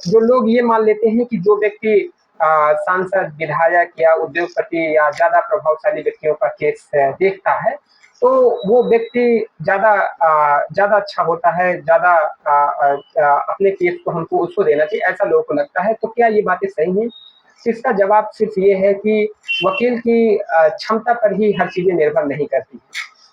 जो लोग ये मान लेते हैं कि जो व्यक्ति सांसद, विधायक या उद्योगपति या ज़्यादा प्रभावशाली व्यक्तियों का केस देखता है, तो वो व्यक्ति ज़्यादा अच्छा होता है, ज़्यादा अपने केस को हमको उसको देना चाहिए, ऐसा लोगों को लगता है। तो क्या ये बातें सही हैं? इसका जवाब सिर्फ़ ये है कि वकील की क्षमता पर ही हर चीज़ें निर्भर नहीं करती।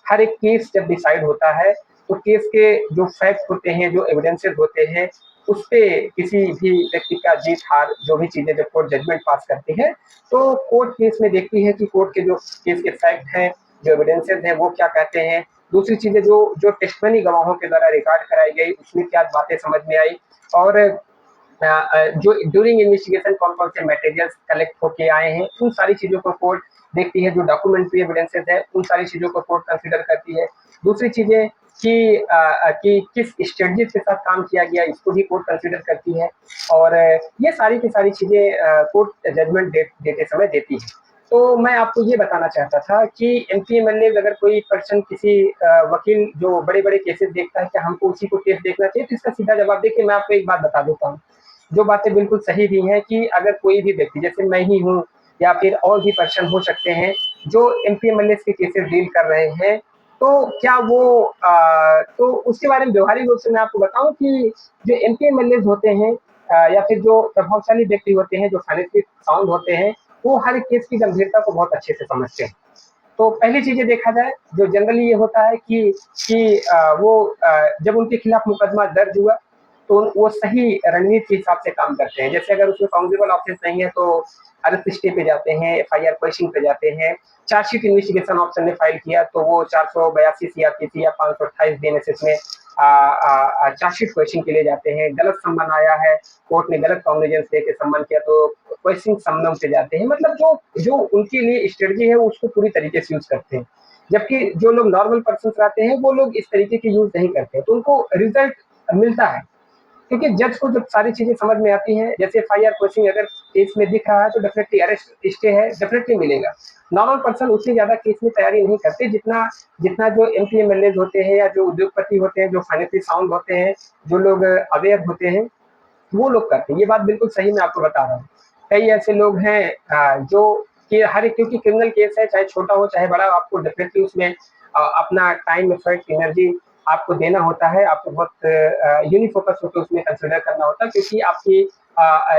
हर एक केस जब डिसाइड होता है, तो केस के जो फैक्ट होते हैं, जो एविडेंसेस होते हैं, उसपे किसी भी व्यक्ति का जीत-हार जो भी चीज़ें जब कोर्ट जजमेंट पास करती है, तो कोर्ट केस में देखती है कि कोर्ट के जो केस के फैक्ट हैं, जो एविडेंसेस हैं, वो क्या कहते हैं। दूसरी चीज़ें जो जो टेस्टिमनी गवाहों के द्वारा रिकॉर्ड कराई गई, उसमें क्या बातें समझ में आई और जो ड्यूरिंग इन्वेस्टिगेशन कौन-कौन से मटेरियल्स कलेक्ट होके आए हैं, उन सारी चीज़ों को कोर्ट देखती है, जो डॉक्यूमेंट्री एविडेंसेस है, उन सारी चीज़ों को कोर्ट कंसीडर करती है। दूसरी चीज़ें कि किस स्ट्रेटजी के साथ काम किया गया, इसको भी कोर्ट कंसीडर करती है और ये सारी की सारी चीज़ें कोर्ट जजमेंट देते समय देती है। तो मैं आपको ये बताना चाहता था कि एमपी एमएलए अगर कोई पर्सन किसी वकील जो बड़े-बड़े केसेस देखता है, क्या हमको उसी को केस देखना चाहिए? तो इसका सीधा जवाब देखिए मैं आपको एक बात बता देता हूँ। जो बातें बिल्कुल सही भी हैं कि अगर कोई भी व्यक्ति जैसे मैं ही हूँ या फिर और भी पर्सन हो सकते हैं जो एमपी एमएलए के केसेस डील कर रहे हैं, तो क्या वो तो उसके बारे में व्यवहारिक रूप से मैं आपको बताऊँ कि जो एमपी एमएलए होते हैं या फिर जो प्रभावशाली व्यक्ति होते हैं, जो फाइनेंशियली साउंड होते हैं, वो हर एक केस की गंभीरता को बहुत अच्छे से समझते हैं। तो पहली चीज़ें देखा जाए, जो जनरली ये होता है कि वो जब उनके खिलाफ मुकदमा दर्ज हुआ, तो वो सही रणनीति के हिसाब से काम करते हैं। जैसे अगर उसमें कांग्रेबल ऑफेंस नहीं है, तो अरेस्ट स्टे पे जाते हैं, एफआईआर क्वेश्चन पे जाते हैं। चार्जशीट इन्वेस्टिगेशन ऑप्शन ने फाइल किया, तो वो 482 सीआरपीसी या 528 बीएनएसएस में चार्जशीट क्वेश्चन के लिए जाते हैं। गलत सम्मन आया है, कोर्ट ने गलत कॉग्निजेंस देके सम्मन किया, तो क्वेश्चन सम्मन पे जाते हैं। मतलब जो जो उनके लिए स्ट्रेटजी है, वो उसको पूरी तरीके से यूज़ करते हैं। जबकि जो लोग नॉर्मल पर्सन्स रहते हैं, वो लोग इस तरीके के यूज़ नहीं करते, तो उनको रिज़ल्ट मिलता है। क्योंकि जज को जब सारी चीज़ें समझ में आती हैं, जैसे एफआईआर क्वेश्चन अगर केस में दिख रहा है, तो डेफिनिटली अरेस्ट स्टे है, डेफिनिटली मिलेगा। नॉर्मल पर्सन उतनी ज़्यादा केस में तैयारी नहीं करते, जितना जितना जो एमपी एमएलएज़ होते हैं या जो उद्योगपति होते हैं, जो फाइनेंशियली साउंड होते हैं, जो लोग अवेयर होते हैं, वो लोग करते हैं। ये बात बिल्कुल सही मैं आपको बता रहा हूँ। कई ऐसे लोग हैं जो कि हर एक क्योंकि क्रिमिनल केस है, चाहे छोटा हो चाहे बड़ा, आपको डेफिनिटली उसमें अपना टाइम, एफर्ट, एनर्जी आपको देना होता है। आपको बहुत यूनि फोकस होके उसमें कंसिडर करना होता है, क्योंकि आपकी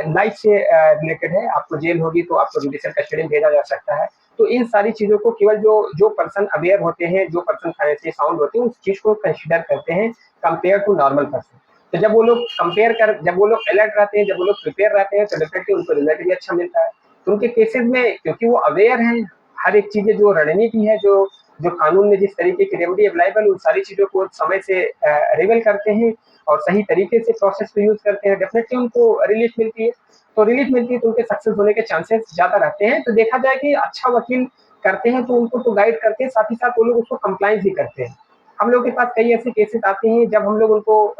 लाइफ से रिलेटेड है। आपको जेल होगी तो आपको जुडिशियल कस्टडी में भेजा जा सकता है। तो इन सारी चीज़ों को केवल जो जो पर्सन अवेयर होते हैं, जो पर्सन फाइनेंशियली साउंड होते हैं, उस चीज़ को कंसिडर करते हैं कंपेयर टू नॉर्मल पर्सन। तो जब वो लोग अलर्ट रहते हैं, जब वो लोग प्रिपेयर रहते हैं, तो डेफिनेटली उनको रिजल्ट भी अच्छा मिलता है। तो उनके केसेस में क्योंकि वो अवेयर हैं, हर एक चीज़ें जो रणनीति है, जो जो कानून में जिस तरीके की रेमेडी अवेलेबल, उन सारी चीज़ों को समय से रिवील करते हैं और सही तरीके से प्रोसेस को यूज़ करते हैं, डेफिनेटली उनको रिलीफ मिलती है। तो रिलीफ मिलती है तो उनके सक्सेस होने के चांसेस ज़्यादा रहते हैं। तो देखा जाए कि अच्छा वकील करते हैं, तो उनको तो गाइड करते हैं, साथ ही साथ वो लोग उसको कंप्लायंस भी करते हैं। हम लोग के पास कई ऐसे केसेस आते हैं, जब हम लोग उनको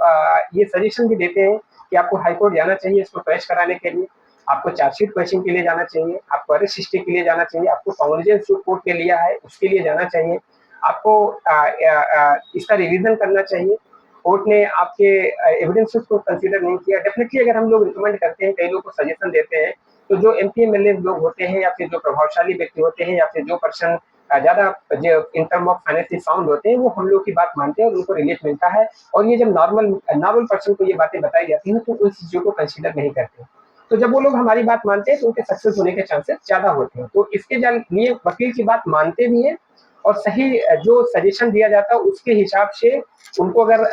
ये सजेशन भी देते हैं कि आपको हाई कोर्ट जाना चाहिए इसको क्रैश कराने के लिए, आपको चार्जशीट क्वेश्चन के लिए जाना चाहिए, आपको अरेस्ट हिस्ट्री के लिए जाना चाहिए, आपको कॉग्निजेंस जो कोर्ट ने लिया है उसके लिए जाना चाहिए, आपको इसका रिवीजन करना चाहिए। कोर्ट ने आपके एविडेंसेस को कंसीडर नहीं किया। डेफिनेटली अगर हम लोग रिकमेंड करते हैं, कई लोग को सजेशन देते हैं, तो जो एमपी एमएलए लोग होते हैं या फिर जो प्रभावशाली व्यक्ति होते हैं या फिर जो पर्सन ज़्यादा जो in term of financial sound होते हैं, वो हम लोग की बात मानते हैं और उनको रिलीफ मिलता है। और ये जब नॉर्मल नॉर्मल पर्सन को ये बातें बताई जाती हैं, तो उन चीज़ों को कंसीडर नहीं करते। तो जब वो लोग हमारी बात मानते हैं, तो उनके सक्सेस होने के चांसेस ज़्यादा होते हैं। तो इसके लिए वकील की बात मानते भी हैं और सही जो सजेशन दिया जाता है उसके हिसाब से उनको अगर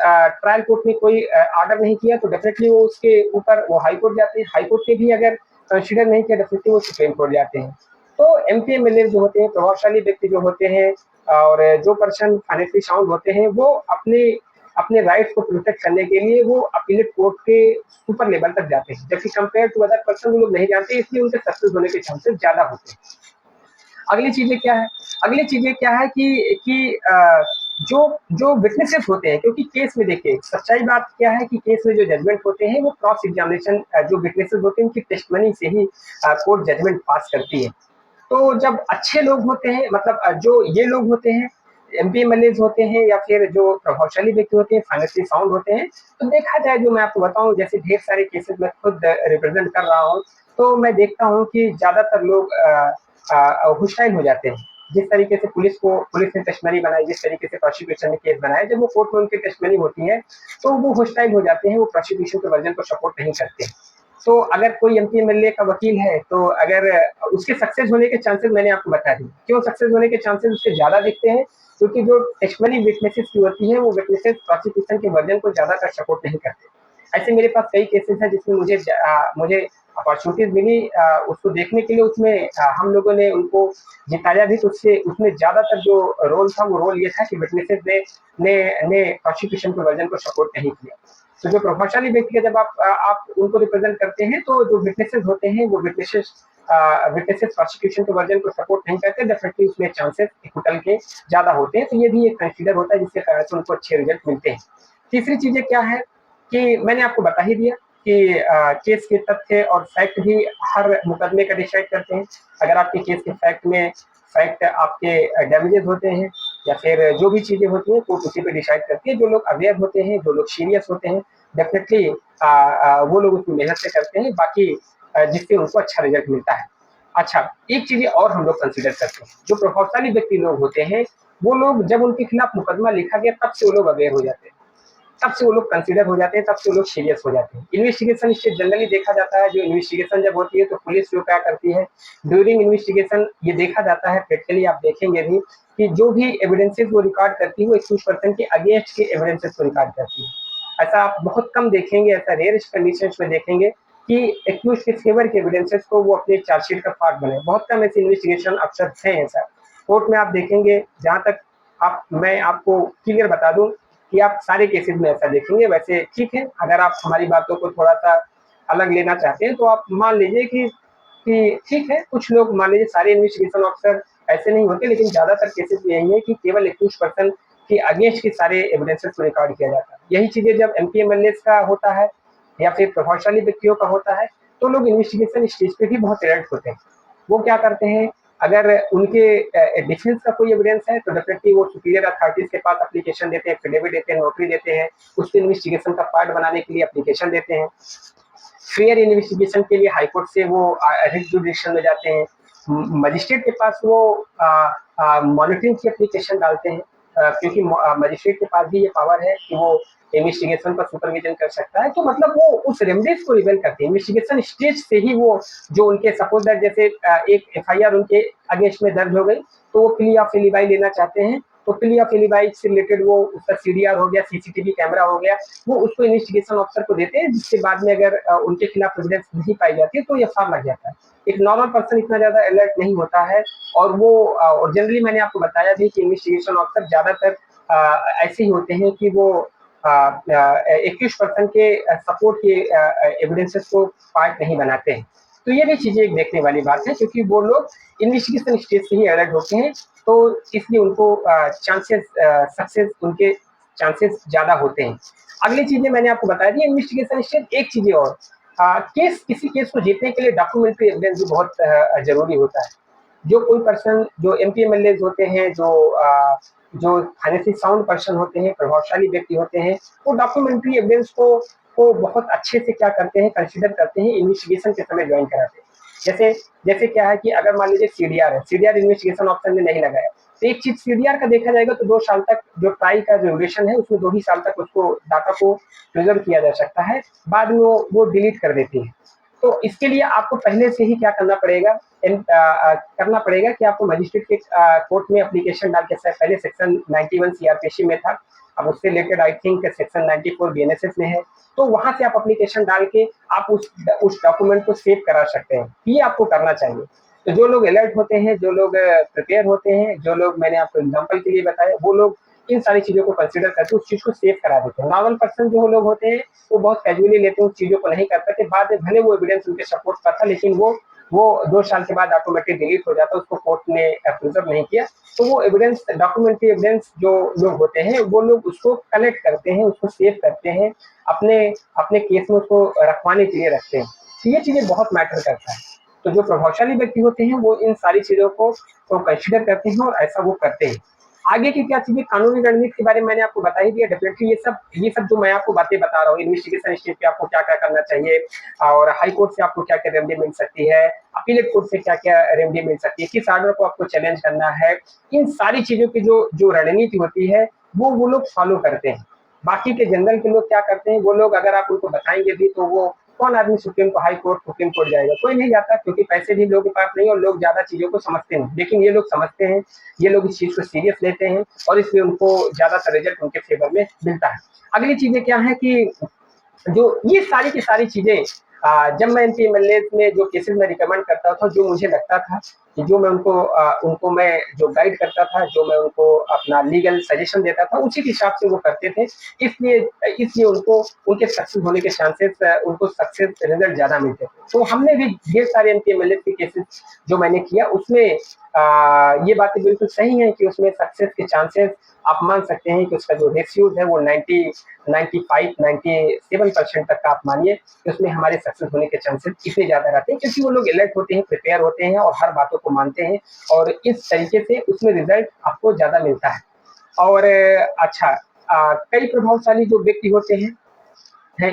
ट्रायल कोर्ट ने कोई ऑर्डर नहीं किया, तो डेफिनेटली वो उसके ऊपर वो हाई कोर्ट जाते हैं। हाई कोर्ट ने भी अगर कंसीडर नहीं किया, डेफिनेटली वो सुप्रीम कोर्ट जाते हैं। तो एमपी एमएलए जो होते हैं, प्रभावशाली व्यक्ति जो होते हैं और जो पर्सन फाइनेंशियली साउंड होते हैं, वो अपने अपने राइट्स को प्रोटेक्ट करने के लिए वो अपीलेट कोर्ट के सुपर लेवल तक जाते हैं, जबकि कंपेयर टू अदर पर्सन वो लोग नहीं जानते, इसलिए उनके सक्सेस होने के चांसेस ज़्यादा होते हैं। अगली चीज़ें क्या है? अगली चीज़ें क्या है कि जो जो विटनेसेस होते हैं, क्योंकि केस में देखिए सच्चाई बात क्या है कि केस में जो जजमेंट होते हैं, वो क्रॉस एग्जामिनेशन जो विटनेसेस होते हैं उनकी टेस्टिमनी से ही कोर्ट जजमेंट पास करती है। तो जब अच्छे लोग होते हैं, मतलब जो ये लोग होते हैं, एमपी-एमएलएज़ होते हैं या फिर जो प्रभावशाली व्यक्ति होते हैं, फाइनेंशियली साउंड होते हैं, तो देखा जाए जो मैं आपको बताऊँ जैसे ढेर सारे केसेज़ मैं खुद रिप्रेज़ेंट कर रहा हूँ, तो मैं देखता हूँ कि ज़्यादातर लोग होस्टाइल हो जाते हैं। जिस तरीके से पुलिस ने टेस्टिमनी बनाई, जिस तरीके से प्रोसिक्यूशन ने केस बनाया, जब वो कोर्ट में उनकी टेस्टिमनी होती है, तो वो होस्टाइल हो जाते हैं, वो प्रोसिक्यूशन के वर्जन को सपोर्ट नहीं करते। तो अगर कोई एमपी-एमएलए का वकील है, तो अगर उसके सक्सेस होने के चांसेस मैंने आपको बता दिए। क्यों सक्सेस होने के चांसेस उसके ज़्यादा दिखते हैं? क्योंकि जो टेस्टिमनी विटनेसेस की होती है, वो विटनेसेस प्रोसिक्यूशन के वर्जन को ज़्यादातर सपोर्ट नहीं करते। ऐसे मेरे पास कई केसेस हैं जिसमें मुझे अपॉर्चुनिटीज़ मिली उसको देखने के लिए उसमें हम लोगों ने उनको जिताया भी तो उससे उसमें ज़्यादातर जो रोल था वो रोल ये था कि विटनेसेस ने प्रोसिक्यूशन के वर्जन को सपोर्ट नहीं किया। तो जो प्रभावशाली व्यक्ति है जब आप उनको रिप्रेज़ेंट करते हैं तो जो विटनेसेस होते हैं वो विटनेसेस प्रोसिक्यूशन के वर्जन को सपोर्ट नहीं करते डेफिनिटली उसमें चांसेस एक्विटल के ज़्यादा होते हैं। तो ये भी एक कंसीडर होता है जिसके कारण से उनको अच्छे रिजल्ट मिलते हैं। तीसरी चीज़ें क्या है कि मैंने आपको बता ही दिया कि केस के तथ्य और फैक्ट भी हर मुकदमे का डिसाइड करते हैं। अगर आपके केस के फैक्ट आपके डैमेजेस होते हैं या फिर जो भी चीज़ें होती हैं कोर्ट उसी पे डिसाइड करती है। जो लोग अवेयर होते हैं, जो लोग सीरियस होते हैं डेफिनिटली वो लोग उसमें मेहनत से करते हैं बाकी जिससे उनको अच्छा रिजल्ट मिलता है। अच्छा, एक चीज़ें और हम लोग कंसीडर करते हैं, जो प्रभावशाली व्यक्ति लोग होते हैं, वो लोग जब उनके खिलाफ मुकदमा लिखा गया तब से वो लोग अवेयर हो जाते हैं। तब से वो लोग कंसीडर हो जाते हैं, तब से वो लोग सीरियस हो जाते हैं। इन्वेस्टिगेशन इससे जनरली देखा जाता है, जो इन्वेस्टिगेशन जब होती है तो पुलिस जो क्या करती है, ड्यूरिंग इन्वेस्टिगेशन ये देखा जाता है प्रैक्टिकली आप देखेंगे भी कि जो भी एविडेंसेस वो रिकॉर्ड करती है, वो एक्यूज़ पर्सन के अगेंस्ट के एविडेंसेस को रिकॉर्ड करती है। ऐसा आप बहुत कम देखेंगे, ऐसा रेयरेस्ट कंडीशंस में देखेंगे कि एक्यूज़ के फेवर के एविडेंसेस को वो अपने चार्जशीट का पार्ट बनाए। बहुत कम ऐसे इन्वेस्टिगेशन अफसर्स हैं ऐसा। कोर्ट में आप देखेंगे जहाँ तक मैं आपको क्लियर बता दूँ कि आप सारे केसेस में ऐसा देखेंगे। वैसे ठीक है, अगर आप हमारी बातों को थोड़ा-सा अलग लेना चाहते हैं, तो आप मान लीजिए कि ठीक है, कुछ लोग मान लीजिए सारे इन्वेस्टिगेशन ऑफिसर ऐसे नहीं होते, लेकिन ज़्यादातर केसेस में यही है कि केवल एक्यूज़्ड पर्सन के अगेंस्ट के सारे एविडेंसेस को रिकॉर्ड किया जाता है। यही चीज़ें जब एमपी-एमएलएज़ का होता है या फिर प्रभावशाली व्यक्तियों का होता है, तो लोग इन्वेस्टिगेशन स्टेज पे भी बहुत अलर्ट होते हैं। वो क्या करते हैं, अगर उनके डिफेंस का कोई एविडेंस है तो डेफिनेटली वो सुपीरियर अथॉरिटीज के पास एप्लीकेशन देते हैं, एफिडेविट देते हैं, नोटरी देते हैं, उसको इन्वेस्टिगेशन का पार्ट बनाने के लिए एप्लीकेशन देते हैं। फेयर इन्वेस्टिगेशन के लिए हाई कोर्ट से वो रिट जुडिक्शन में जाते हैं। मजिस्ट्रेट के पास वो मॉनिटरिंग की एप्लीकेशन डालते हैं क्योंकि मजिस्ट्रेट के पास भी ये पावर है कि वो इन्वेस्टिगेशन का सुपरविजन कर सकता है। तो मतलब वो उस रेमडीज को रिवेल करते हैं इन्वेस्टिगेशन स्टेज से ही। वो जो उनके सपोज दैट जैसे एक एफआईआर उनके अगेंस्ट में दर्ज हो गई तो वो प्ली ऑफ एलिबाई लेना चाहते हैं, तो प्ली ऑफ एलिबाई से रिलेटेड वो उसका सीडीआर हो गया, सीसीटीवी कैमरा हो गया, वो उसको इन्वेस्टिगेशन ऑफिसर को देते हैं, जिसके बाद में अगर उनके खिलाफ एविडेंस नहीं पाई जाती है तो एफआईआर लग जाता है। एक नॉर्मल पर्सन इतना ज्यादा अलर्ट नहीं होता है। और वो और जनरली मैंने आपको बताया भी कि इन्वेस्टिगेशन ऑफिसर ज्यादातर ऐसे ही होते हैं कि वो 21% के सपोर्ट के एविडेंसेस को पार्ट नहीं बनाते हैं। तो ये भी चीजें एक देखने वाली बात है क्योंकि वो लोग इन्वेस्टिगेशन स्टेज से ही अलर्ट होते हैं, तो इसलिए उनको चांसेस सक्सेस उनके चांसेस ज्यादा होते हैं। अगली चीजें मैंने आपको बता दी इन्वेस्टिगेशन स्टेज। एक चीजें और किसी केस को जीतने के लिए डॉक्यूमेंट्री एविडेंस भी बहुत जरूरी होता है। जो कोई पर्सन जो एमपी-एमएलएज़ होते हैं, जो फाइनेंशियली साउंड पर्सन होते हैं, प्रभावशाली व्यक्ति होते हैं, वो डॉक्यूमेंट्री एविडेंस को बहुत अच्छे से क्या करते हैं, कंसीडर करते हैं, इन्वेस्टिगेशन के समय जॉइन कराते हैं। जैसे जैसे क्या है कि अगर मान लीजिए सीडीआर है, सीडीआर इन्वेस्टिगेशन ऑप्शन में नहीं लगाया, तो एक चीज़ सीडीआर का देखा जाएगा तो 2 साल तक जो ट्रायल का ड्यूरेशन है, उसमें 2 ही साल तक उसको डाटा को प्रिज़र्व किया जा सकता है, बाद में वो डिलीट कर देती है। तो इसके लिए आपको पहले से ही क्या करना पड़ेगा कि आपको मजिस्ट्रेट के कोर्ट में एप्लीकेशन डाल के पहले सेक्शन 91 सीआरपीसी में था, अब उससे related I think section 94 BNSS में है। तो वहां से आप एप्लीकेशन डाल के आप उस डॉक्यूमेंट को सेव करा सकते हैं। ये आपको करना चाहिए। तो जो लोग अलर्ट होते हैं, जो लोग प्रिपेयर होते हैं, जो लोग मैंने आपको एग्जाम्पल के लिए बताया, वो लोग इन सारी चीजों को कंसिडर करके उस चीज को सेव करा देते हैं। नॉर्मल पर्सन जो लोग होते हैं वो बहुत कैजुअली लेते हैं, उस चीजों को नहीं कर पाते, बाद में भले वो एविडेंस उनके सपोर्ट का था लेकिन वो 2 साल के बाद ऑटोमेटिक डिलीट हो जाता है, उसको कोर्ट ने प्रिजर्व नहीं किया। तो वो एविडेंस डॉक्यूमेंट्री एविडेंस जो लोग होते हैं वो लोग उसको कलेक्ट करते हैं, उसको सेव करते हैं, अपने अपने केस में उसको रखवाने के लिए रखते हैं। तो ये चीजें बहुत मैटर करता है। तो जो प्रभावशाली व्यक्ति होते हैं वो इन सारी चीजों को कंसिडर करते हैं और ऐसा वो करते हैं। आगे की क्या चीज़ें कानूनी रणनीति के बारे में मैंने आपको बता ही दिया। डेफ़िनेटली ये सब जो मैं आपको बातें बता रहा हूँ, इन्वेस्टिगेशन स्टेज पे आपको क्या-क्या करना चाहिए और हाई कोर्ट से आपको क्या-क्या रेमेडी मिल सकती है, अपीलेट कोर्ट से क्या-क्या रेमेडी मिल सकती है, किस ऑर्डर को आपको चैलेंज करना है, इन सारी चीज़ों की जो जो रणनीति होती है, वो लोग फ़ॉलो करते हैं। बाकी के जनरल के लोग क्या करते हैं, वो लोग अगर आप उनको बताएँगे भी तो वो कौन आदमी सुप्रीम कोर्ट जाएगा? कोई नहीं जाता क्योंकि पैसे भी लोगों के पास नहीं और लोग ज़्यादा चीज़ों को समझते नहीं। लेकिन ये लोग समझते हैं, ये लोग इस चीज़ को सीरियस लेते हैं और इसलिए उनको ज़्यादातर रिज़ल्ट उनके फ़ेवर में मिलता है। अगली चीज़ें क्या है कि जो ये सारी की सारी चीज़ें जब मैं एमपी एमएलएज़ में जो केसेज़ मैं रिकमेंड करता था, जो मुझे लगता था कि जो मैं उनको मैं जो गाइड करता था, जो मैं उनको अपना लीगल सजेशन देता था, उसी के हिसाब से वो करते थे। इसलिए इसलिए उनको उनके सक्सेस होने के चांसेस उनको सक्सेस रिज़ल्ट ज़्यादा मिलते थे। तो हमने भी ढेर सारे एमपी एमएलएज़ के केसेज़ जो मैंने किया उसमें ये बातें बिल्कुल सही हैं कि उसमें सक्सेस के चांसेस आप मान सकते हैं कि उसका जो रेशियोज़ है वो 95, 97% तक का आप मानिए कि उसमें हमारे सक्सेस होने के चांसेस इतने ज़्यादा रहते हैं क्योंकि वो लोग अलर्ट होते हैं, प्रिपेयर होते हैं और हर बातों को मानते हैं और इस तरीके से उसमें रिज़ल्ट आपको ज़्यादा मिलता है। और अच्छा कई प्रभावशाली जो व्यक्ति होते हैं,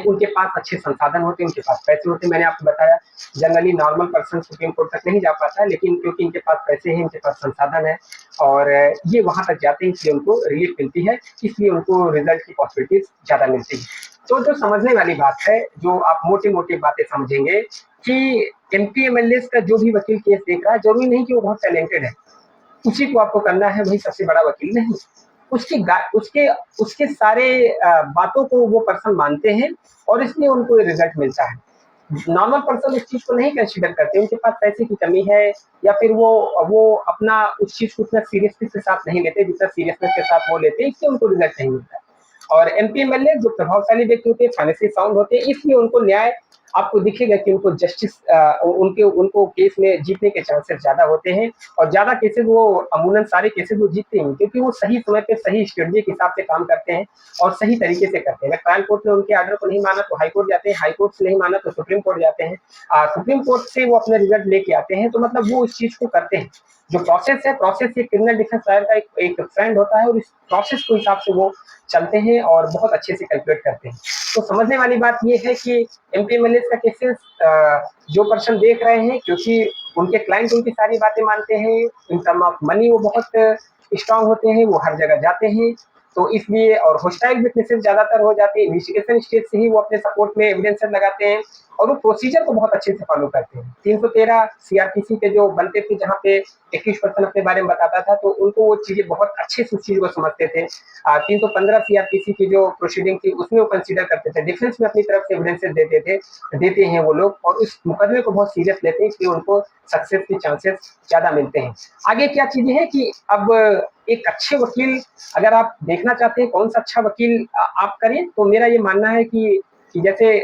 उनके पास अच्छे संसाधन होते हैं, उनके पास पैसे होते हैं। मैंने आपको बताया generally normal person supreme court तक नहीं जा पाता है, लेकिन क्योंकि इनके पास पैसे हैं, इनके पास संसाधन है और ये वहाँ तक जाते हैं इसलिए उनको रिलीफ मिलती है, इसलिए उनको रिज़ल्ट की पॉसिबिलिटीज़ ज़्यादा मिलती है। तो जो समझने वाली बात है, जो आप मोटी-मोटी बातें समझेंगे कि एमपी एमएलएज़ का जो भी वकील केस देख रहा है, ज़रूरी नहीं कि वो बहुत टैलेंटेड है। उसी को आपको करना है, वही सबसे बड़ा वकील नहीं। उसकी गा उसके उसके सारे बातों को वो पर्सन मानते हैं और इसलिए उनको ये रिज़ल्ट मिलता है। नॉर्मल पर्सन इस चीज़ को नहीं कंसीडर करते, उनके पास पैसे की कमी है या फिर वो अपना उस चीज़ को उतना सीरियसनेस के साथ नहीं लेते, जितना सीरियसनेस के साथ वो लेते हैं, इसलिए उनको रिज़ल्ट नहीं मिलता है। और एमपी एमएलए जो प्रभावशाली व्यक्ति होते हैं, फाइनेंशियली साउंड होते हैं, इसलिए उनको न्याय आपको दिखेगा कि उनको जस्टिस उनके उनको केस में जीतने के चांसेस ज़्यादा होते हैं और ज़्यादा केसेज़ वो अमूमन सारे केसेज़ वो जीतते हैं क्योंकि वो सही समय पे सही स्ट्रेटजी के हिसाब से काम करते हैं और सही तरीके से करते हैं। अगर ट्रायल कोर्ट ने उनके ऑर्डर को नहीं माना तो हाई कोर्ट जाते हैं, हाई कोर्ट से नहीं माना तो सुप्रीम कोर्ट जाते हैं। सुप्रीम कोर्ट से वो अपने रिजल्ट लेके आते हैं तो मतलब वो इस चीज़ को करते हैं। जो प्रोसेस है, प्रोसेस ये क्रिमिनल डिफेंस लॉयर का एक फ्रेंड होता है और इस प्रोसेस के हिसाब से वो चलते हैं और बहुत अच्छे से कैलकुलेट करते हैं। तो समझने वाली बात ये है कि एमपीएमएलएस का केसेस जो पर्सन देख रहे हैं क्योंकि उनके क्लाइंट उनकी सारी बातें मानते हैं, इन टर्म ऑफ मनी वो बहुत स्ट्रांग होते हैं, वो हर जगह जाते हैं, तो इसलिए और होस्टाइल विटनेसेस ज़्यादातर हो जाते हैं, इन्वेस्टिगेशन स्टेज से ही वो अपने सपोर्ट में एविडेंसेस लगाते हैं और वो प्रोसीजर को बहुत अच्छे से फॉलो करते हैं। 313 सीआरपीसी के जो बनते थे जहाँ पे 21% अपने बारे में बताता था, तो उनको वो चीज़ें बहुत अच्छे से उस चीज़ को समझते थे। 315 सीआरपीसी की जो प्रोसीडिंग थी उसमें वो कंसीडर करते थे, डिफेंस में अपनी तरफ से एविडेंसेस देते हैं वो लोग और उस मुकदमे को बहुत सीरियस लेते हैं इसलिए उनको सक्सेस के चांसेस ज़्यादा मिलते हैं। आगे क्या चीज़ें हैं कि अब एक अच्छे वकील अगर आप देखना चाहते हैं कौन सा अच्छा वकील आप करें, तो मेरा ये मानना है कि जैसे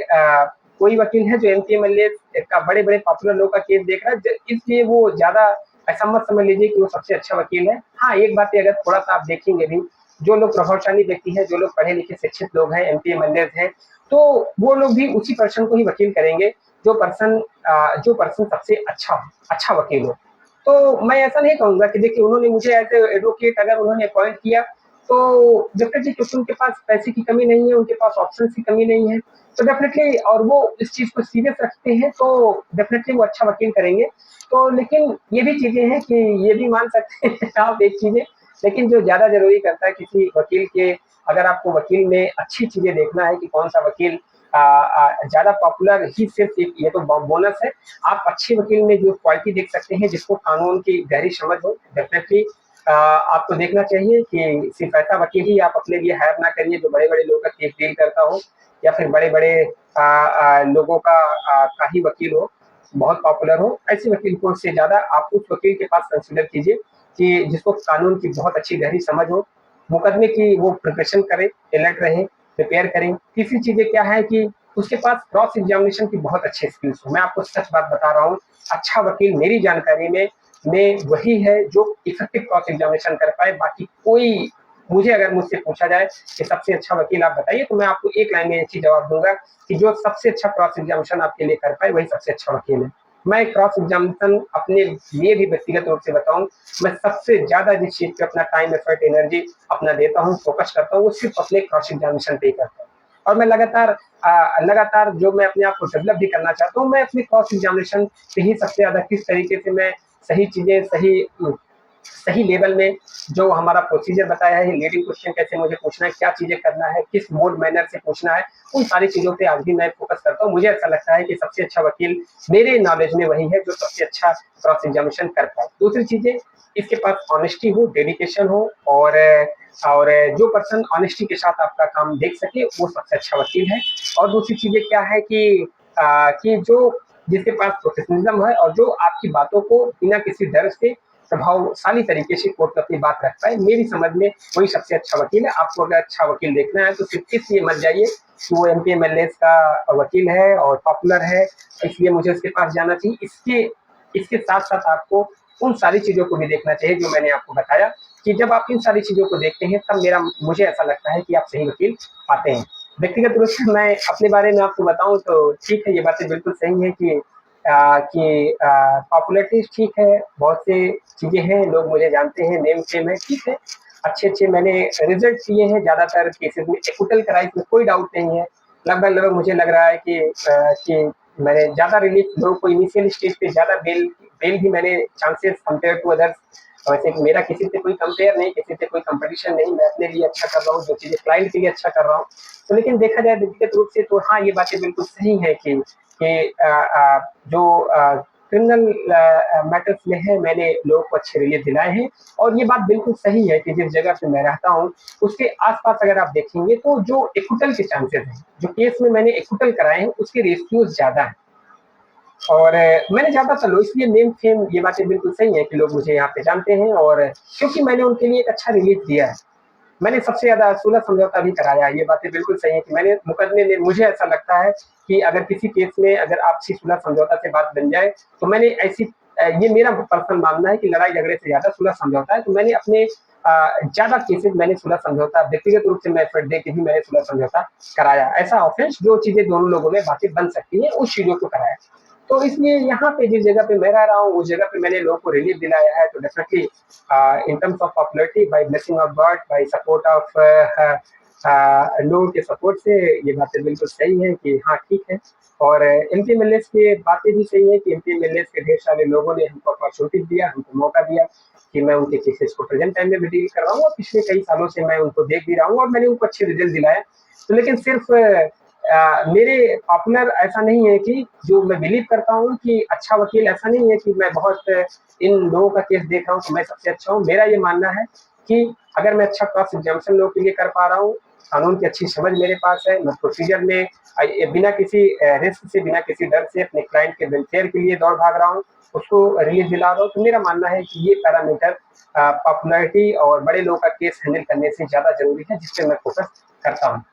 कोई वकील है जो एमपीएमएलए का बड़े-बड़े पॉपुलर लोग का केस देख रहा है, इसलिए वो ज़्यादा ऐसा मत समझ लीजिए कि वो सबसे अच्छा वकील है। हाँ, एक बात है अगर थोड़ा-सा आप देखेंगे भी, जो लोग प्रभावशाली व्यक्ति हैं, जो लोग पढ़े-लिखे शिक्षित लोग हैं, एमपीएमएलएज़ हैं, तो वो लोग भी उसी पर्सन को ही वकील करेंगे, जो पर्सन सबसे अच्छा वकील हो। तो मैं ऐसा नहीं कहूँगा कि देखिए उन्होंने मुझे एज़ ए एडवोकेट अगर उन्होंने अपॉइंट किया, तो डेफ़िनेटली क्योंकि उनके पास पैसे की कमी नहीं है, उनके पास ऑप्शंस की कमी नहीं है, तो डेफ़िनेटली और वो इस चीज़ को सीरियस रखते हैं, तो डेफ़िनेटली वो अच्छा वकील करेंगे। तो लेकिन ये भी चीज़ें हैं कि ये भी मान सकते हैं आप एक चीज़ें, लेकिन जो ज़्यादा ज़रूरी करता है किसी वकील के अगर आपको वकील में अच्छी चीज़ें देखना है कि कौन-सा वकील ज़्यादा पॉपुलर ही सिर्फ़ एक ये तो बोनस है। आप अच्छे वकील में जो क्वालिटी देख सकते हैं जिसको कानून की गहरी समझ हो, डेफ़िनेटली आपको देखना चाहिए कि सिर्फ़ ऐसा वकील ही आप अपने लिए हायर ना करिए जो बड़े-बड़े लोगों का केस डील करता हो या फिर बड़े-बड़े लोगों का ही वकील हो, बहुत पॉपुलर हो। ऐसे वकील को से ज़्यादा आप उस वकील के पास कंसिडर कीजिए कि जिसको कानून की बहुत अच्छी गहरी समझ हो, मुकदमे की वो प्रिपरेशन करे, अलर्ट रहे, प्रिपेयर करें। तीसरी चीज़ें क्या है कि उसके पास क्रॉस एग्ज़ामिनेशन की बहुत अच्छी स्किल्स हो। मैं आपको सच बात बता रहा हूँ, अच्छा वकील मेरी जानकारी में वही है जो इफेक्टिव क्रॉस एग्ज़ामिनेशन कर पाए, बाकी कोई मुझे अगर मुझसे पूछा जाए कि सबसे अच्छा वकील आप बताइए, तो मैं आपको एक लाइन में एक ही जवाब दूँगा कि जो सबसे अच्छा क्रॉस एग्ज़ामिनेशन आपके लिए कर पाए, वही सबसे अच्छा वकील है। मैं क्रॉस एग्जामिनेशन अपने लिए भी व्यक्तिगत रूप से बताऊँ, मैं सबसे ज़्यादा जिस चीज़ पे अपना टाइम, एफर्ट, एनर्जी अपना देता हूँ, फ़ोकस करता हूँ, वो सिर्फ़ अपने क्रॉस एग्जामिनेशन पे ही करता हूँ। और मैं लगातार जो मैं अपने आप को डेवलप भी करना चाहता हूँ, मैं अपने क्रॉस एग्जामिनेशन पे ही सबसे ज़्यादा किस तरीके से मैं सही चीज़ें, सही लेवल में जो हमारा प्रोसीजर बताया है, लीडिंग क्वेश्चन कैसे मुझे पूछना है, क्या चीज़ें करना है, किस मोड मैनर से पूछना है, उन सारी चीज़ों पे आज भी मैं फ़ोकस करता हूँ। मुझे ऐसा लगता है कि सबसे अच्छा वकील मेरे नॉलेज में वही है जो सबसे अच्छा क्रॉस एग्जामिनेशन कर पाए। दूसरी चीज़ें, इसके पास ऑनेस्टी हो, डेडिकेशन हो और जो पर्सन ऑनेस्टी के साथ आपका काम देख सके, वो सबसे अच्छा वकील है। और दूसरी चीज़ें क्या है कि जो जिसके पास प्रोफेशनलिज्म है और जो आपकी बातों को बिना किसी डर से प्रभावशाली तरीके से कोर्ट में अपनी बात रख पाए, मेरी समझ में वही सबसे अच्छा वकील है। आपको अगर अच्छा वकील देखना है तो सिर्फ इसलिए मत जाइए कि वो एमपी एमएलए का वकील है और पॉपुलर है, इसलिए मुझे उसके पास जाना चाहिए। इसके साथ साथ आपको उन सारी चीज़ों को भी देखना चाहिए जो मैंने आपको बताया, कि जब आप इन सारी चीज़ों को देखते हैं तब मेरा मुझे ऐसा लगता है कि आप सही वकील पाते हैं। व्यक्तिगत रूप से मैं अपने बारे में आपको बताऊँ तो ठीक है, ये बातें बिल्कुल सही है कि पॉपुलैरिटी ठीक है, बहुत सी चीज़ें हैं, लोग मुझे जानते हैं, नेम फेम है, ठीक है। अच्छे-अच्छे मैंने रिज़ल्ट किए हैं ज़्यादातर केसेज़ में, एक्विटल करा इसमें कोई डाउट नहीं है। लगभग-लगभग मुझे लग रहा है कि मैंने ज़्यादा रिलीफ़ लोगों को इनिशियल स्टेज पे ज़्यादा बेल बेल भी मैंने चांसेस कंपेयर टू अदर्स। वैसे मेरा किसी से कोई कंपेयर नहीं, किसी से कोई कॉम्पिटिशन नहीं, मैं अपने लिए अच्छा कर रहा हूँ, जो चीज़ें क्लाइंट के लिए अच्छा कर रहा हूँ। तो लेकिन देखा जाए व्यक्तिगत रूप से तो हाँ, ये बातें बिल्कुल सही है कि जो क्रिमिनल मैटर्स में है, मैंने लोगों को अच्छे रिलीफ दिलाए हैं। और ये बात बिल्कुल सही है कि जिस जगह पे मैं रहता हूँ, उसके आस-पास अगर आप देखेंगे तो जो एक्विटल के चांसेस हैं, जो केस में मैंने एक्विटल कराए हैं, उसके रेशियोज़ ज़्यादा हैं। और मैंने ज़्यादातर लोग इसलिए नेम फेम ये बातें बिल्कुल सही है कि लोग मुझे यहाँ पे जानते हैं और क्योंकि मैंने उनके लिए एक अच्छा रिलीफ दिया है। मैंने सबसे ज़्यादा सुलह समझौता भी कराया है, ये बातें बिल्कुल सही है कि मैंने मुकदमे में मुझे ऐसा लगता है कि अगर किसी केस में अगर आपसी सुलह समझौता से बात बन जाए, तो मैंने ये मेरा पर्सनल मानना है कि लड़ाई-झगड़े से ज़्यादा सुलह समझौता है, तो मैंने अपने ज़्यादा केसेज़ मैंने सुलह समझौता व्यक्तिगत रूप से मैं एफर्ट दे के भी मैंने सुलह समझौता कराया। ऐसा ऑफेंस जो चीज़ें दोनों लोगों में बातें बन सकती हैं, उस चीज़ों को कराया। तो इसलिए यहाँ पे जिस जगह पे मैं रह रहा हूँ, उस जगह पे मैंने लोगों को रिलीफ दिलाया है, तो definitely in terms of popularity by blessing of God, by support of लोगों के सपोर्ट से ये बातें बिल्कुल सही है कि हाँ ठीक है। और एमपी एमएलएस की बातें भी सही है कि एमपी एमएलएस के ढेर सारे लोगों ने हमको अपॉर्चुनिटी दिया, हमको मौका दिया कि मैं उनके केसेस को प्रेजेंट टाइम में भी डील कर रहा हूँ और पिछले कई सालों से मैं उनको देख भी रहा हूँ और मैंने उनको अच्छे रिजल्ट दिलाया। तो लेकिन सिर्फ मेरे पॉपुलर ऐसा नहीं है कि जो मैं बिलीव करता हूँ कि अच्छा वकील ऐसा नहीं है कि मैं बहुत इन लोगों का केस देख रहा हूँ तो मैं सबसे अच्छा हूँ। मेरा ये मानना है कि अगर मैं अच्छा क्रॉस एग्जामिनेशन लोगों के लिए कर पा रहा हूँ, कानून की अच्छी समझ मेरे पास है, मैं प्रोसीजर में बिना किसी रिस्क से, बिना किसी डर से अपने क्लाइंट के वेलफेयर के लिए दौड़ भाग रहा हूँ, उसको रिलीफ दिला रहा हूँ, तो मेरा मानना है कि ये पैरामीटर पॉपुलैरिटी और बड़े लोगों का केस हैंडल करने से ज़्यादा ज़रूरी है, जिस पे मैं फोकस करता हूँ।